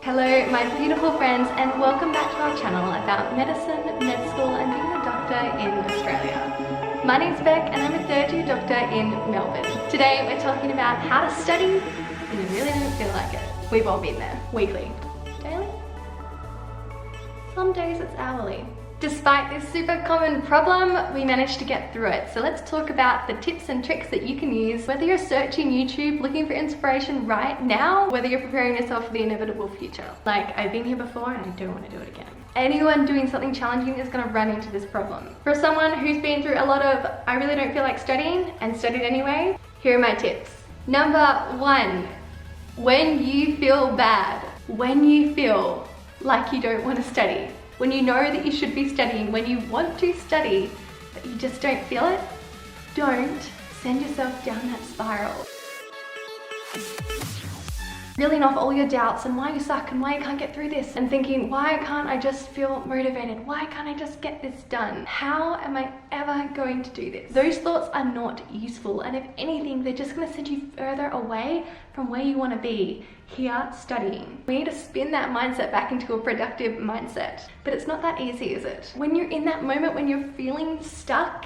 Hello my beautiful friends, and welcome back to our channel about medicine, med school and being a doctor in Australia. My name's Beck and I'm a third year doctor in Melbourne. Today we're talking about how to study when you really don't feel like it. We've all been there. Weekly. Daily? Some days it's hourly. Despite this super common problem, we managed to get through it. So let's talk about the tips and tricks that you can use, whether you're searching YouTube, looking for inspiration right now, whether you're preparing yourself for the inevitable future. Like, I've been here before and I don't want to do it again. Anyone doing something challenging is going to run into this problem. For someone who's been through a lot of, I really don't feel like studying, and studied anyway, here are my tips. Number 1, when you feel bad, when you feel like you don't want to study, when you know that you should be studying, when you want to study, but you just don't feel it, don't send yourself down that spiral. Reeling off all your doubts and why you suck and why you can't get through this, and thinking, why can't I just feel motivated? Why can't I just get this done? How am I ever going to do this? Those thoughts are not useful, and if anything, they're just gonna send you further away from where you wanna be, here studying. We need to spin that mindset back into a productive mindset. But it's not that easy, is it? When you're in that moment, when you're feeling stuck,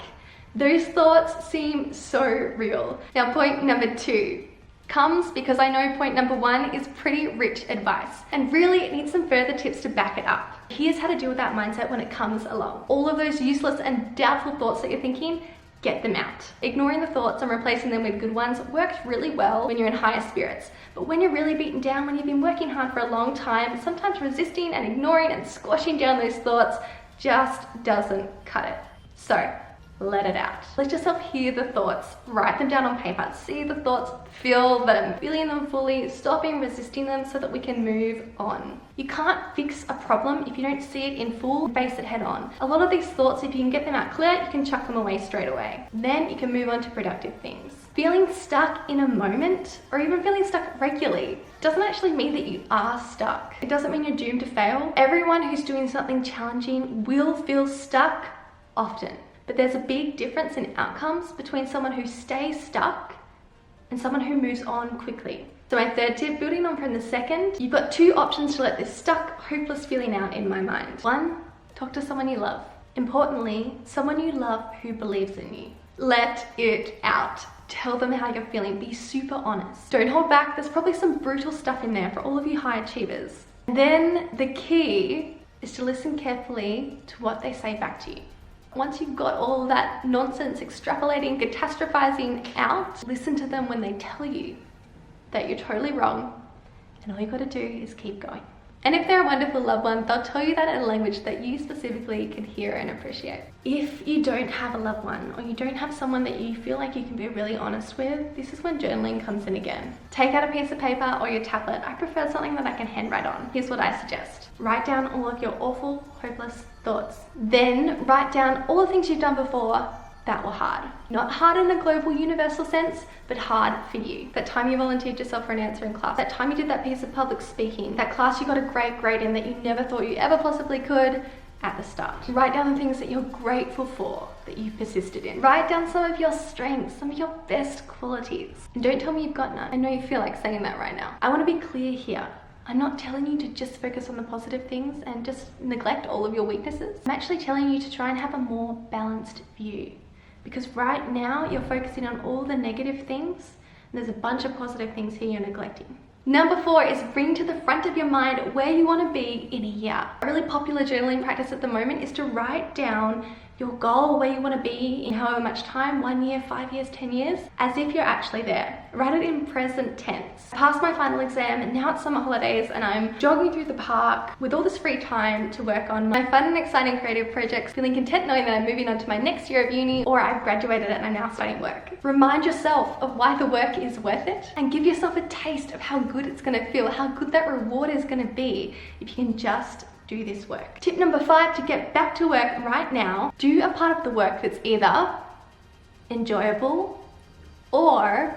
those thoughts seem so real. Now, point number 2 comes because I know point number 1 is pretty rich advice, and really it needs some further tips to back it up. Here's how to deal with that mindset when it comes along. All of those useless and doubtful thoughts that you're thinking, get them out. Ignoring the thoughts and replacing them with good ones works really well when you're in higher spirits. But when you're really beaten down, when you've been working hard for a long time, sometimes resisting and ignoring and squashing down those thoughts just doesn't cut it. So, let it out. Let yourself hear the thoughts, write them down on paper, see the thoughts, feel them, feeling them fully, stopping resisting them so that we can move on. You can't fix a problem if you don't see it in full and face it head on. A lot of these thoughts, if you can get them out clear, you can chuck them away straight away. Then you can move on to productive things. Feeling stuck in a moment, or even feeling stuck regularly, doesn't actually mean that you are stuck. It doesn't mean you're doomed to fail. Everyone who's doing something challenging will feel stuck often. But there's a big difference in outcomes between someone who stays stuck and someone who moves on quickly. So my third tip, building on from the second, you've got 2 options to let this stuck, hopeless feeling out in my mind. 1, talk to someone you love. Importantly, someone you love who believes in you. Let it out. Tell them how you're feeling. Be super honest. Don't hold back. There's probably some brutal stuff in there for all of you high achievers. And then the key is to listen carefully to what they say back to you. Once you've got all that nonsense, extrapolating, catastrophizing out, listen to them when they tell you that you're totally wrong, and all you gotta do is keep going. And if they're a wonderful loved one, they'll tell you that in a language that you specifically can hear and appreciate. If you don't have a loved one, or you don't have someone that you feel like you can be really honest with, this is when journaling comes in again. Take out a piece of paper or your tablet. I prefer something that I can handwrite on. Here's what I suggest. Write down all of your awful, hopeless thoughts. Then write down all the things you've done before that were hard. Not hard in a global universal sense, but hard for you. That time you volunteered yourself for an answer in class, that time you did that piece of public speaking, that class you got a great grade in that you never thought you ever possibly could at the start. Write down the things that you're grateful for, that you persisted in. Write down some of your strengths, some of your best qualities. And don't tell me you've got none. I know you feel like saying that right now. I want to be clear here. I'm not telling you to just focus on the positive things and just neglect all of your weaknesses. I'm actually telling you to try and have a more balanced view. Because right now you're focusing on all the negative things, and there's a bunch of positive things here you're neglecting. Number 4 is bring to the front of your mind where you want to be in a year. A really popular journaling practice at the moment is to write down your goal, where you want to be in however much time, 1 year, 5 years, 10 years, as if you're actually there. Write it in present tense. I passed my final exam and now it's summer holidays and I'm jogging through the park with all this free time to work on my fun and exciting creative projects, feeling content knowing that I'm moving on to my next year of uni, or I've graduated and I'm now starting work. Remind yourself of why the work is worth it, and give yourself a taste of how good it's going to feel, how good that reward is going to be if you can just do this work. Tip number 5, to get back to work right now, do a part of the work that's either enjoyable or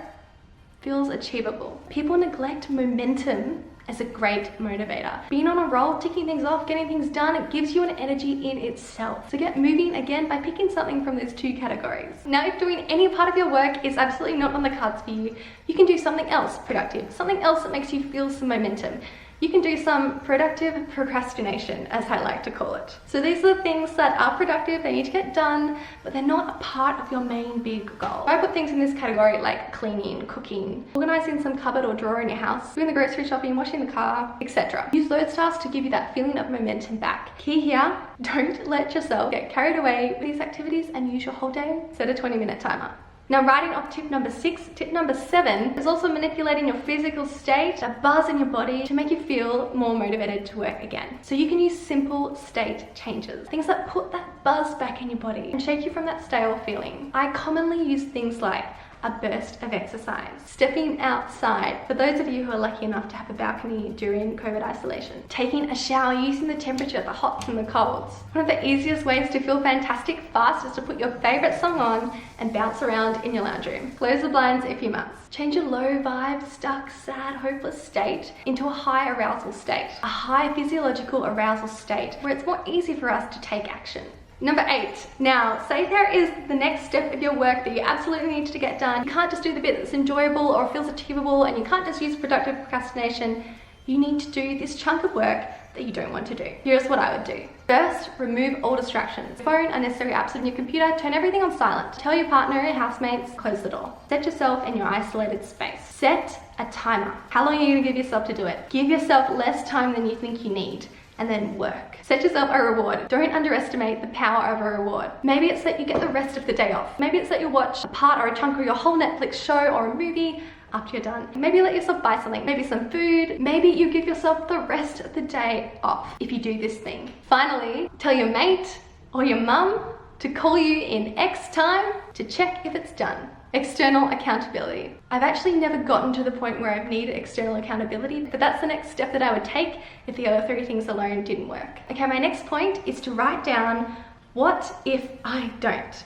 feels achievable. People neglect momentum as a great motivator. Being on a roll, ticking things off, getting things done, it gives you an energy in itself. So get moving again by picking something from those 2 categories. Now, if doing any part of your work is absolutely not on the cards for you, you can do something else productive, something else that makes you feel some momentum. You can do some productive procrastination, as I like to call it. So these are the things that are productive, they need to get done, but they're not a part of your main big goal. I put things in this category like cleaning, cooking, organizing some cupboard or drawer in your house, doing the grocery shopping, washing the car, etc. Use those tasks to give you that feeling of momentum back. Key here, don't let yourself get carried away with these activities and use your whole day. Set a 20-minute timer. Now, writing off tip number 6, tip number 7 is also manipulating your physical state, a buzz in your body to make you feel more motivated to work again. So you can use simple state changes, things that put that buzz back in your body and shake you from that stale feeling. I commonly use things like a burst of exercise, stepping outside, for those of you who are lucky enough to have a balcony during COVID isolation, taking a shower using the temperature, the hots and the colds. One of the easiest ways to feel fantastic fast is to put your favorite song on and bounce around in your lounge room. Close the blinds if you must. Change your low vibe, stuck, sad, hopeless state into a high arousal state, a high physiological arousal state where it's more easy for us to take action. Number 8, now say there is the next step of your work that you absolutely need to get done. You can't just do the bit that's enjoyable or feels achievable, and you can't just use productive procrastination. You need to do this chunk of work that you don't want to do. Here's what I would do. First, remove all distractions. Phone, unnecessary apps on your computer, turn everything on silent. Tell your partner or your housemates, close the door. Set yourself in your isolated space. Set a timer. How long are you gonna give yourself to do it? Give yourself less time than you think you need, and then work. Set yourself a reward. Don't underestimate the power of a reward. Maybe it's that you get the rest of the day off. Maybe it's that you watch a part or a chunk of your whole Netflix show or a movie after you're done. Maybe you let yourself buy something, maybe some food. Maybe you give yourself the rest of the day off if you do this thing. Finally, tell your mate or your mum to call you in X time to check if it's done. External accountability. I've actually never gotten to the point where I've needed external accountability, but that's the next step that I would take if the other 3 things alone didn't work. Okay, my next point is to write down, what if I don't?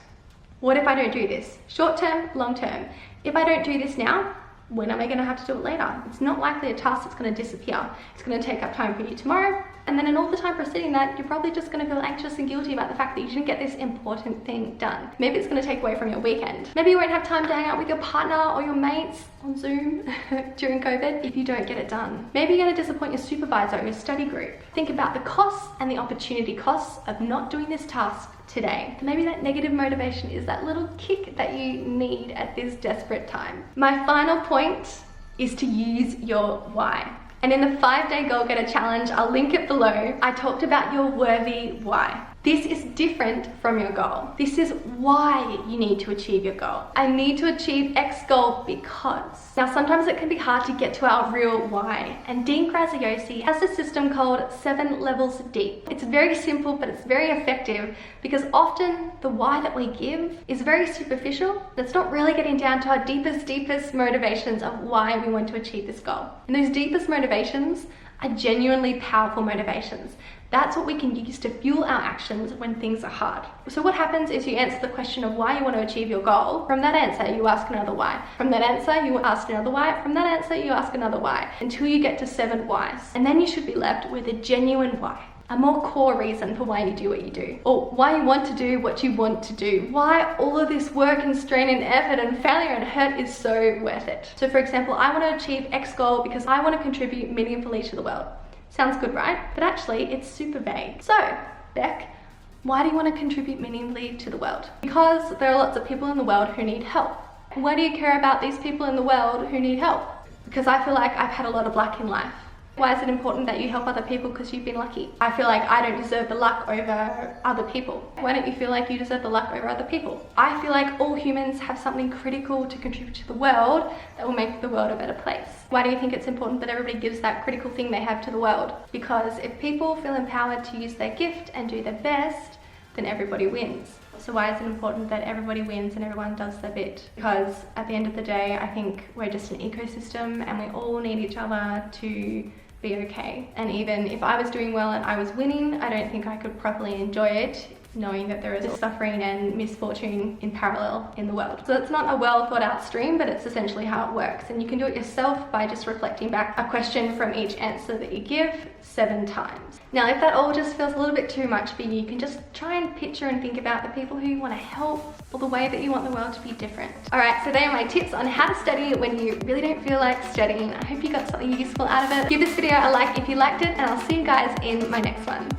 What if I don't do this? Short term, long term. If I don't do this now, when am I gonna have to do it later? It's not likely a task that's gonna disappear. It's gonna take up time for you tomorrow, and then in all the time preceding that, you're probably just gonna feel anxious and guilty about the fact that you didn't get this important thing done. Maybe it's gonna take away from your weekend. Maybe you won't have time to hang out with your partner or your mates on Zoom during COVID if you don't get it done. Maybe you're gonna disappoint your supervisor or your study group. Think about the costs and the opportunity costs of not doing this task today. Maybe that negative motivation is that little kick that you need at this desperate time. My final point is to use your why. And in the 5-day Goal Getter Challenge, I'll link it below, I talked about your worthy why. This is different from your goal. This is why you need to achieve your goal. I need to achieve X goal because. Now, sometimes it can be hard to get to our real why. And Dean Graziosi has a system called 7 levels deep. It's very simple, but it's very effective because often the why that we give is very superficial. It's not really getting down to our deepest motivations of why we want to achieve this goal. And those deepest motivations are genuinely powerful motivations. That's what we can use to fuel our actions when things are hard. So what happens is you answer the question of why you want to achieve your goal. From that answer, you ask another why. From that answer, you ask another why. From that answer, you ask another why, until you get to 7 whys. And then you should be left with a genuine why. A more core reason for why you do what you do, or why you want to do what you want to do, why all of this work and strain and effort and failure and hurt is so worth it. So for example, I want to achieve X goal because I want to contribute meaningfully to the world. Sounds good, right? But actually it's super vague. So, Beck, why do you want to contribute meaningfully to the world? Because there are lots of people in the world who need help. Why do you care about these people in the world who need help? Because I feel like I've had a lot of luck in life. Why is it important that you help other people? Because you've been lucky. I feel like I don't deserve the luck over other people. Why don't you feel like you deserve the luck over other people? I feel like all humans have something critical to contribute to the world that will make the world a better place. Why do you think it's important that everybody gives that critical thing they have to the world? Because if people feel empowered to use their gift and do their best, then everybody wins. So why is it important that everybody wins and everyone does their bit? Because at the end of the day, I think we're just an ecosystem and we all need each other to be okay. And even if I was doing well and I was winning, I don't think I could properly enjoy it knowing that there is suffering and misfortune in parallel in the world. So it's not a well thought out stream, but it's essentially how it works. And you can do it yourself by just reflecting back a question from each answer that you give 7 times. Now, if that all just feels a little bit too much for you, you can just try and picture and think about the people who you want to help or the way that you want the world to be different. All right, so they are my tips on how to study when you really don't feel like studying. I hope you got something useful out of it. Give this video a like if you liked it, and I'll see you guys in my next one.